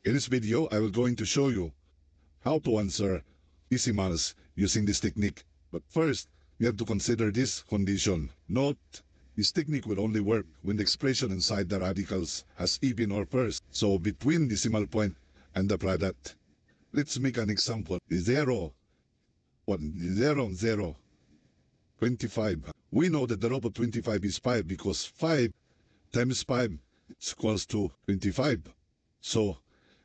In this video, I will going to show you how to answer decimals using this technique. But first, we have to consider this condition. Note, this technique will only work when the expression inside the radicals has even or first. So between decimal point and the product. Let's make an example. 0, 0, 25. We know that the root of 25 is 5 because 5 times 5 is equals to 25. So,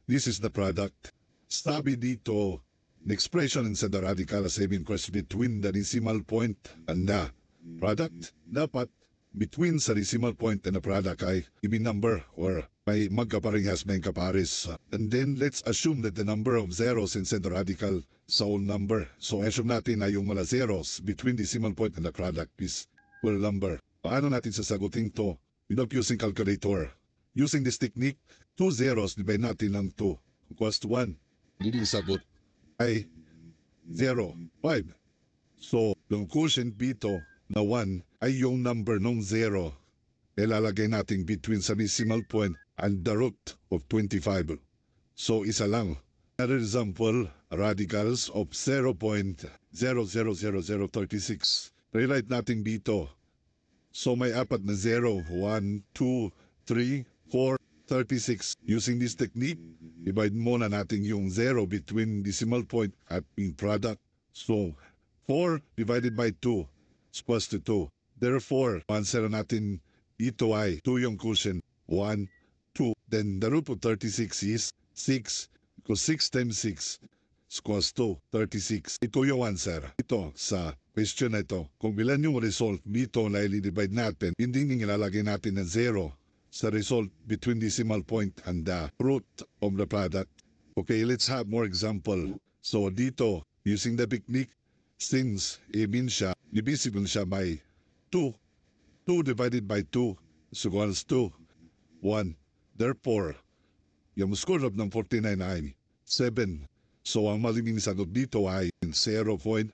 this is the product. Sabi dito, the expression inside the radical as having cross between the decimal point and the product. Dapat, between sa decimal point and the product ay even number or may magkaparehas may kapares. And then, let's assume that the number of zeros inside the radical sa whole number. So, assume natin na yung mga zeros between decimal point and the product is whole number. Paano natin sasagutin to without using calculator? Using this technique, 2 zeros divide natin ng 2 equals to 1. Hindi sagot ay 0, 5. So, yung quotient dito na 1 ay yung number ng 0. Ilalagay natin between sa decimal point and the root of 25. So, isa lang. Another example, radicals of 0.000036. Rewrite natin dito. So, may apat na 0, 1, 2, 3, 4, 36. Using this technique, divide muna natin yung 0 between decimal point at yung product. So, 4 divided by 2 is equals to 2. Therefore, answer natin dito ay 2 yung quotient. 1, 2. Then the root of 36 is 6. Because 6 times 6 is equals to 36. Ito yung answer. Ito sa question na ito. Kung bilan yung result dito na i-divide natin, hindi nilalagay natin ng 0 sa result between decimal point and the root of the product. Okay, let's have more example. So dito, using the technique, since means siya, divisible siya by 2. 2 divided by 2 is equals to 1. Therefore, yung score of ng 49 ay 7. So ang maliming sagot dito ay 0.07.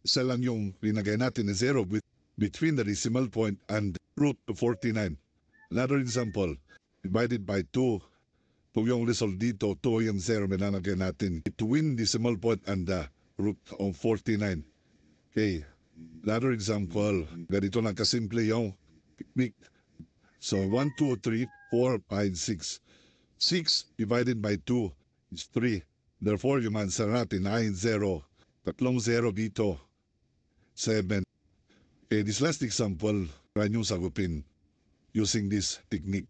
Isa lang yung linagay natin na 0 between the decimal point and root of 49. Another example, divided by 2. Kung yung result dito, 2 yung 0 nilalagay natin between decimal point and the root of 49. Okay, another example, ganito lang kasimple yung technique. So 1, 2, 3, 4, 5, 6. 6 divided by 2 is 3. Therefore, yung answer natin ay 0. Tatlong 0 dito. 7. Okay, this last example, try nyo sagutin using this technique.